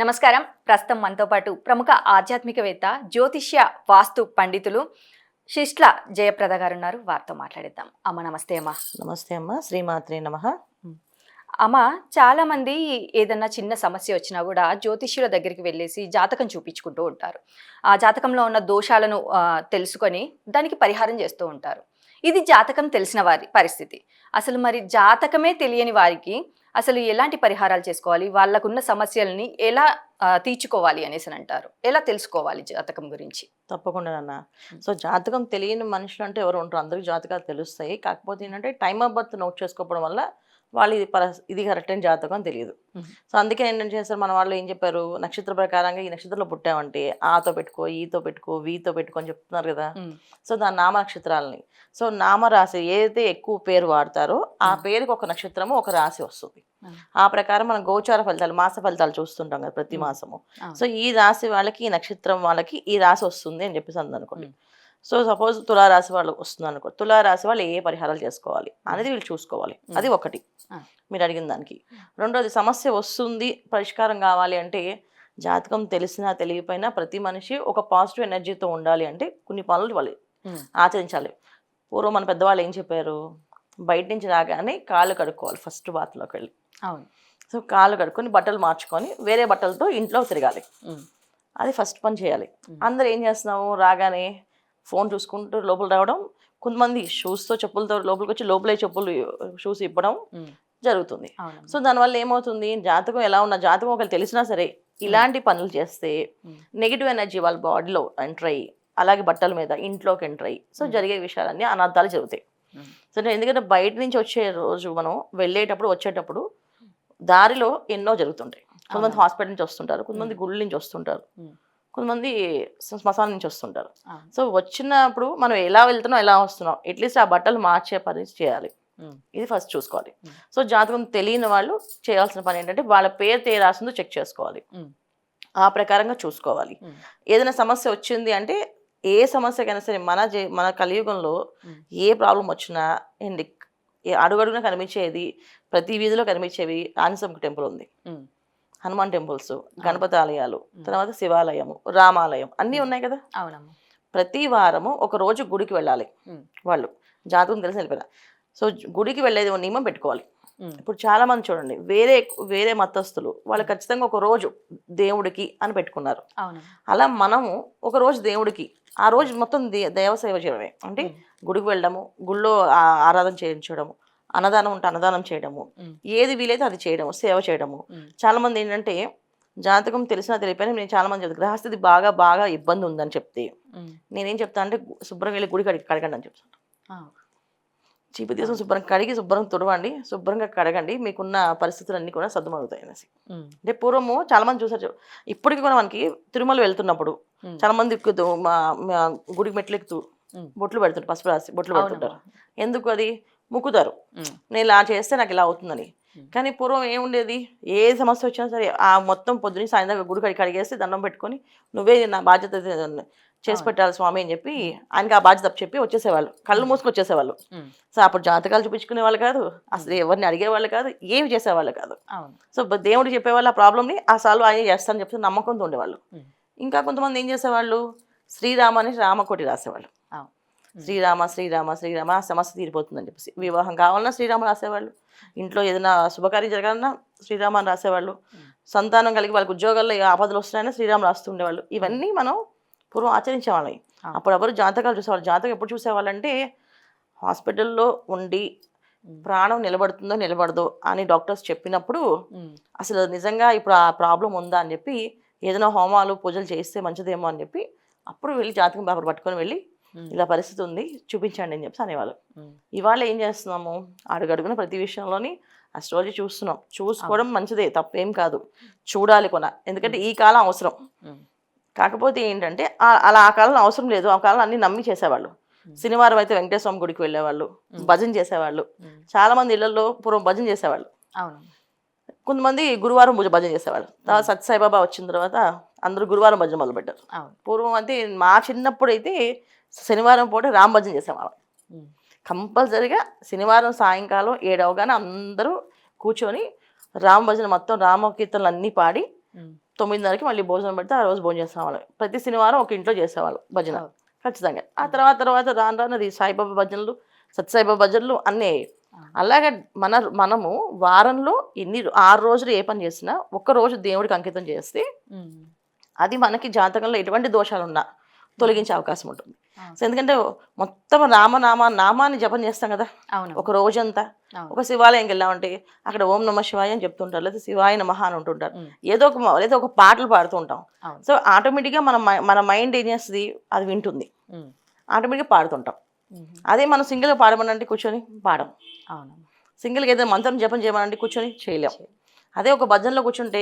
నమస్కారం. ప్రస్తుతం మనతో పాటు ప్రముఖ ఆధ్యాత్మికవేత్త, జ్యోతిష్య వాస్తు పండితులు శిష్ట్ల జయప్రద గారు ఉన్నారు. వారితో మాట్లాడేద్దాం. అమ్మ నమస్తే అమ్మ. నమస్తే అమ్మ. శ్రీమాత్రే నమః. అమ్మ, చాలా మంది ఏదన్నా చిన్న సమస్య వచ్చినా కూడా జ్యోతిష్యుల దగ్గరికి వెళ్ళేసి జాతకం చూపించుకుంటూ ఉంటారు. ఆ జాతకంలో ఉన్న దోషాలను తెలుసుకొని దానికి పరిహారం చేస్తూ ఉంటారు. ఇది జాతకం తెలిసిన వారి పరిస్థితి. అసలు మరి జాతకమే తెలియని వారికి అసలు ఎలాంటి పరిహారాలు చేసుకోవాలి, వాళ్ళకున్న సమస్యల్ని ఎలా తీర్చుకోవాలి అనేసి అంటారు. ఎలా తెలుసుకోవాలి జాతకం గురించి? తప్పకుండా నాన్న. సో జాతకం తెలియని మనుషులు అంటే ఎవరు ఉంటారు? అందరికి జాతకాలు తెలుస్తాయి. కాకపోతే ఏంటంటే టైమ్ ఆఫ్ బర్త్ నోట్ చేసుకోవడం వల్ల వాళ్ళు ఇది కరెక్ట్ అయిన జాతకం అని తెలియదు. సో అందుకే ఏంటంటే చేస్తారు మన వాళ్ళు ఏం చెప్పారు, నక్షత్ర ప్రకారంగా ఈ నక్షత్రంలో పుట్టామంటే ఆతో పెట్టుకో, ఈతో పెట్టుకో, వీతో పెట్టుకో అని చెప్తున్నారు కదా. సో దాని నామ నక్షత్రాలని, సో నామరాశి ఏదైతే ఎక్కువ పేరు వాడతారో ఆ పేరుకి ఒక నక్షత్రము ఒక రాశి వస్తుంది. ఆ ప్రకారం మనం గోచార ఫలితాలు, మాస ఫలితాలు చూస్తుంటాం కదా ప్రతి మాసము. సో ఈ రాశి వాళ్ళకి, ఈ నక్షత్రం వాళ్ళకి ఈ రాశి వస్తుంది అని చెప్పేసి అందనుకోండి. సో సపోజ్ తులారాశి వాళ్ళు వస్తుంది అనుకో, తులారాశి వాళ్ళు ఏ పరిహారాలు చేసుకోవాలి అనేది వీళ్ళు చూసుకోవాలి. అది ఒకటి మీరు అడిగిన దానికి. రెండోది, సమస్య వస్తుంది పరిష్కారం కావాలి అంటే జాతకం తెలిసినా తెలియకపోయినా ప్రతి మనిషి ఒక పాజిటివ్ ఎనర్జీతో ఉండాలి అంటే కొన్ని పనులు వాళ్ళు ఆచరించాలి. పూర్వం మన పెద్దవాళ్ళు ఏం చెప్పారు, బయట నుంచి రాగానే కాళ్ళు కడుక్కోవాలి ఫస్ట్ బాత్లోకి వెళ్ళి. అవును. సో కాళ్ళు కడుక్కొని బట్టలు మార్చుకొని వేరే బట్టలతో ఇంట్లో తిరగాలి. అది ఫస్ట్ పని చేయాలి. అందరు ఏం చేస్తున్నాము, రాగానే ఫోన్ చూసుకుంటూ లోపల రావడం, కొంతమంది షూస్తో చెప్పులతో లోపలికి వచ్చి లోపలే చెప్పులు షూస్ ఇప్పడం జరుగుతుంది. సో దానివల్ల ఏమవుతుంది, జాతకం ఎలా ఉన్న జాతకం ఒకరు తెలిసినా సరే ఇలాంటి పనులు చేస్తే నెగిటివ్ ఎనర్జీ వాళ్ళ బాడీలో ఎంటర్ అయ్యి, అలాగే బట్టల మీద ఇంట్లోకి ఎంటర్ అయ్యి, సో జరిగే విషయాలన్నీ అనర్థాలు జరుగుతాయి. సో ఎందుకంటే బయట నుంచి వచ్చే రోజు మనం వెళ్ళేటప్పుడు వచ్చేటప్పుడు దారిలో ఎన్నో జరుగుతుంటాయి. కొంతమంది హాస్పిటల్ నుంచి వస్తుంటారు, కొంతమంది గుళ్ళ నుంచి వస్తుంటారు, కొంతమంది శ్మశానం నుంచి వస్తుంటారు. సో వచ్చినప్పుడు మనం ఎలా వెళ్తున్నాం ఎలా వస్తున్నాం అట్లీస్ట్ ఆ బట్టలు మార్చే పని చేయాలి. ఇది ఫస్ట్ చూసుకోవాలి. సో జాతకం తెలియని వాళ్ళు చేయాల్సిన పని ఏంటంటే వాళ్ళ పేరు ఏ రాసిందో చెక్ చేసుకోవాలి, ఆ ప్రకారంగా చూసుకోవాలి. ఏదైనా సమస్య వచ్చింది అంటే ఏ సమస్యకైనా సరే మన కలియుగంలో ఏ ప్రాబ్లం వచ్చినా ఏంటి అడుగడుగున కనిపించేది, ప్రతి వీధిలో కనిపించేవి ఆంజనేయ టెంపుల్ ఉంది, హనుమాన్ టెంపుల్స్, గణపతి ఆలయాలు, తర్వాత శివాలయము, రామాలయం అన్నీ ఉన్నాయి కదా. అవునమ్మా. ప్రతి వారము ఒక రోజు గుడికి వెళ్ళాలి. వాళ్ళు జాతకం తెలిసి వెళ్ళిపోయినా సో గుడికి వెళ్ళేది నియమం పెట్టుకోవాలి. ఇప్పుడు చాలా మంది చూడండి, వేరే మతస్థులు వాళ్ళు ఖచ్చితంగా ఒక రోజు దేవుడికి అని పెట్టుకున్నారు. అలా మనము ఒక రోజు దేవుడికి, ఆ రోజు మొత్తం దేవసేవ చేయడమే. అంటే గుడికి వెళ్ళడము, గుళ్ళో ఆరాధన చేయించడము, అన్నదానం ఉంటే అన్నదానం చేయడము, ఏది వీలైతే అది చేయడము, సేవ చేయడము. చాలా మంది ఏంటంటే జాతకం తెలిసినా తెలియపోయినా నేను చాలా మంది చెప్తాను, గ్రహస్థితి బాగా బాగా ఇబ్బంది ఉందని చెప్తే నేనేం చెప్తాను అంటే శుభ్రంగా వెళ్ళి గుడి కడగండి అని చెప్తాను. చీపు తీసుకుని శుభ్రంగా కడిగి శుభ్రంగా తుడవండి, శుభ్రంగా కడగండి, మీకున్న పరిస్థితులన్నీ కూడా సర్దుమవుతాయి అనేసి. అంటే పూర్వము చాలా మంది చూసారు, ఇప్పటికి కూడా మనకి తిరుమల వెళ్తున్నప్పుడు చాలా మంది గుడికి మెట్లు ఎక్కుతూ బొట్లు పెడుతుంటారు, పసుపు రాసి బొట్లు పెడుతుంటారు. ఎందుకు అది ముక్కుతారు, నేను ఇలా చేస్తే నాకు ఇలా అవుతుందని. కానీ పూర్వం ఏముండేది, ఏ సమస్య వచ్చినా సరే ఆ మొత్తం పొద్దున్న సాయంత్రం గుడి కడిగేసి దండం పెట్టుకొని నువ్వే నా బాధ్యత చేసి పెట్టాలి స్వామి అని చెప్పి ఆయనకి ఆ బాధ్యత చెప్పి వచ్చేసేవాళ్ళు, కళ్ళు మూసుకు వచ్చేసేవాళ్ళు. సో అప్పుడు జాతకాలు చూపించుకునే వాళ్ళు కాదు, అసలు ఎవరిని అడిగేవాళ్ళు కాదు, ఏమి చేసేవాళ్ళు కాదు. సో దేవుడు చెప్పేవాళ్ళు ఆ ప్రాబ్లమ్ని ఆ సాల్వ్ ఆయన చేస్తానని చెప్పి నమ్మకంతో ఉండేవాళ్ళు. ఇంకా కొంతమంది ఏం చేసేవాళ్ళు, శ్రీరామ అని రామకోటి రాసేవాళ్ళు. శ్రీరామ శ్రీరామ శ్రీరామ ఆ సమస్య తీరిపోతుందని చెప్పేసి. వివాహం కావాలన్నా శ్రీరామ రాసేవాళ్ళు, ఇంట్లో ఏదైనా శుభకార్యం జరగాలన్నా శ్రీరామ అని రాసేవాళ్ళు, సంతానం కలిగి వాళ్ళకి ఉద్యోగాల్లో ఆపదలు వస్తున్నాయని శ్రీరామ రాస్తుండేవాళ్ళు. ఇవన్నీ మనం పూర్వం ఆచరించేవాళ్ళం. అప్పుడు ఎవరు జాతకాలు చూసేవాళ్ళు. జాతకం ఎప్పుడు చూసేవాళ్ళంటే హాస్పిటల్లో ఉండి ప్రాణం నిలబడుతుందో నిలబడదో అని డాక్టర్స్ చెప్పినప్పుడు అసలు నిజంగా ఇప్పుడు ఆ ప్రాబ్లం ఉందా అని చెప్పి ఏదైనా హోమాలు పూజలు చేస్తే మంచిదేమో అని చెప్పి అప్పుడు వెళ్ళి జాతకం పేపర్ పట్టుకొని వెళ్ళి ఇలా పరిస్థితి ఉంది చూపించండి అని చెప్పి అనేవాళ్ళు. ఇవాళ ఏం చేస్తున్నాము, అడుగడుగున ప్రతి విషయంలోని అస్ట్రాలజీ చూస్తున్నాం. చూసుకోవడం మంచిదే, తప్పేం కాదు, చూడాలి కొన, ఎందుకంటే ఈ కాలం అవసరం. కాకపోతే ఏంటంటే అలా ఆ కాలంలో అవసరం లేదు, ఆ కాలంలో అన్ని నమ్మి చేసేవాళ్ళు. శనివారం అయితే వెంకటేశ్వర స్వామి గుడికి వెళ్ళేవాళ్ళు, భజన చేసేవాళ్ళు. చాలా మంది ఇళ్లలో పూర్వం భజన చేసేవాళ్ళు. కొంతమంది గురువారం పూజ భజన చేసేవాళ్ళు. తర్వాత సత్యసాయిబాబా వచ్చిన తర్వాత అందరూ గురువారం భజన మొదలుపెట్టారు. పూర్వం అయితే మా చిన్నప్పుడు అయితే శనివారం పూట రామ భజన చేసేవాళ్ళం. కంపల్సరీగా శనివారం సాయంకాలం 7 అవగానే అందరూ కూర్చొని రామ భజన మొత్తం రామ కీర్తనలు అన్నీ పాడి 9:30కి మళ్ళీ భోజనం పెడితే ఆ రోజు భోజనం చేసేవాళ్ళం. ప్రతి శనివారం ఒక ఇంట్లో చేసేవాళ్ళు భజన ఓ. ఖచ్చితంగా. ఆ తర్వాత రాను రాను అది సాయిబాబా భజనలు, సత్యసాయిబాబా భజనలు అన్నీ అయ్యాయి. అలాగే మనము వారంలో 6 రోజులు ఏ పని చేసినా ఒక్క రోజు దేవుడికి అంకితం చేస్తే అది మనకి జాతకంలో ఎటువంటి దోషాలున్నా తొలగించే అవకాశం ఉంటుంది. సో ఎందుకంటే మొత్తం నామాన్ని జపం చేస్తాం కదా అవును. ఒక రోజంతా. అవును. ఒక శివాలయంకి వెళ్ళామంటే అక్కడ ఓం నమ శివాయ అని చెప్తుంటారు, లేదా శివాయ నమః అని ఉంటుంటారు. ఏదో ఒక పాటలు పాడుతూ ఉంటాం. అవును. సో ఆటోమేటిక్గా మన మైండ్ ఏం చేస్తుంది, అది వింటుంది, ఆటోమేటిక్గా పాడుతుంటాం. అదే మనం సింగిల్గా పాడమనంటే కూర్చొని పాడం. అవును. సింగిల్గా ఏదైనా మంత్రం జపం చేయమనంటే కూర్చొని చేయలేం. అదే ఒక భజనలో కూర్చుంటే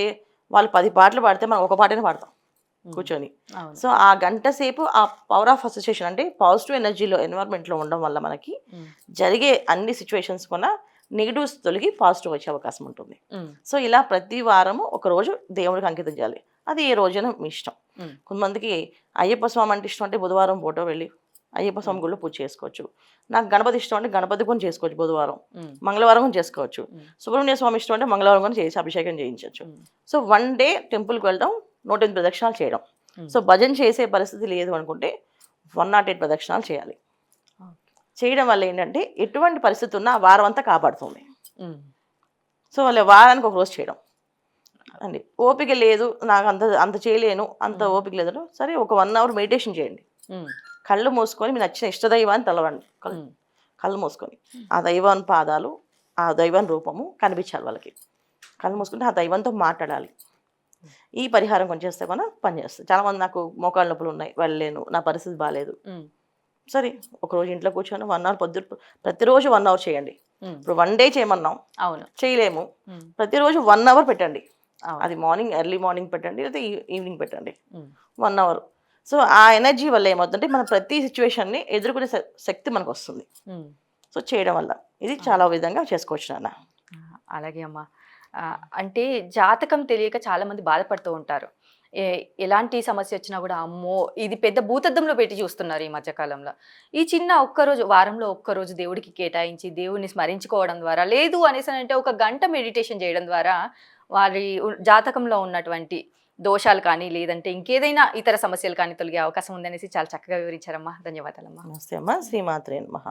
వాళ్ళు 10 పాటలు పాడితే మనం ఒక పాటనే పాడతాం కూర్చొని. అవును. సో ఆ గంట సేపు ఆ పవర్ ఆఫ్ అసోసియేషన్ అంటే పాజిటివ్ ఎనర్జీలో ఎన్వైర్న్మెంట్లో ఉండడం వల్ల మనకి జరిగే అన్ని సిచ్యువేషన్స్ కొన్న నెగిటివ్స్ తొలగి పాజిటివ్ వచ్చే అవకాశం ఉంటుంది. సో ఇలా ప్రతి వారము ఒక రోజు దేవుడికి అంకితం చేయాలి. అది ఏ రోజైనా మీ ఇష్టం. కొంతమందికి అయ్యప్ప స్వామి అంటే ఇష్టం అంటే బుధవారం పూట వెళ్ళి అయ్యప్ప స్వామి గుడిలో పూజ చేసుకోవచ్చు. నాకు గణపతి ఇష్టం అంటే గణపతి కూడా చేసుకోవచ్చు బుధవారం. మంగళవారం కూడా చేసుకోవచ్చు. సుబ్రహ్మణ్య స్వామి ఇష్టం అంటే మంగళవారం కూడా చేసి అభిషేకం చేయించవచ్చు. సో 1 డే టెంపుల్కి వెళ్ళడం, 108 ప్రదక్షిణాలు చేయడం. సో భజన చేసే పరిస్థితి లేదు అనుకుంటే 108 ప్రదక్షిణాలు చేయాలి. చేయడం వల్ల ఏంటంటే ఎటువంటి పరిస్థితి ఉన్నా ఆ వారం అంతా కాపాడుతుంది. సో వాళ్ళ వారానికి ఒక రోజు చేయడం అండి. ఓపిక లేదు, నాకు అంత చేయలేను, అంత ఓపిక లేదు, సరే ఒక 1 అవర్ మెడిటేషన్ చేయండి. కళ్ళు మూసుకొని మీరు నచ్చిన ఇష్టదైవాన్ని తలవండి. కళ్ళు మూసుకొని ఆ దైవాన్ పాదాలు, ఆ దైవాన్ రూపము కనిపించాలి వాళ్ళకి. కళ్ళు మూసుకుంటే ఆ దైవంతో మాట్లాడాలి. ఈ పరిహారం కొంచెం చేస్తే కూడా పనిచేస్తుంది. చాలామంది నాకు మోకాళ్ళ నొప్పులు ఉన్నాయి, వెళ్ళలేను, నా పరిస్థితి బాగాలేదు. సరే ఒకరోజు ఇంట్లో కూర్చొని 1 అవర్ ప్రతిరోజు 1 అవర్ చేయండి. ఇప్పుడు 1 డే చేయమన్నాం, అవును, చేయలేము, ప్రతిరోజు 1 అవర్ పెట్టండి. అది ఎర్లీ మార్నింగ్ పెట్టండి, లేదా ఈవినింగ్ పెట్టండి 1 అవర్. సో ఆ ఎనర్జీ వల్ల ఏమవుతుందంటే మన ప్రతి సిచ్యువేషన్ని ఎదుర్కొనే శక్తి మనకు వస్తుంది. సో చేయడం వల్ల ఇది చాలా విధంగా చేసుకోవచ్చు నాన్న. అలాగే అమ్మా. అంటే జాతకం తెలియక చాలా మంది బాధపడుతూ ఉంటారు. ఎలాంటి సమస్య వచ్చినా కూడా అమ్మో ఇది పెద్ద భూతద్దంలో పెట్టి చూస్తున్నారు ఈ మధ్యకాలంలో. ఈ చిన్న ఒక్కరోజు, వారంలో ఒక్కరోజు దేవుడికి కేటాయించి దేవుడిని స్మరించుకోవడం ద్వారా, లేదు అనేసి అంటే 1 గంట మెడిటేషన్ చేయడం ద్వారా వారి జాతకంలో ఉన్నటువంటి దోషాలు కానీ, లేదంటే ఇంకేదైనా ఇతర సమస్యలు కానీ తొలగే అవకాశం ఉందనేసి చాలా చక్కగా వివరించారమ్మా. ధన్యవాదాలమ్మా. నమస్తే అమ్మా. శ్రీమాత్రే నమః.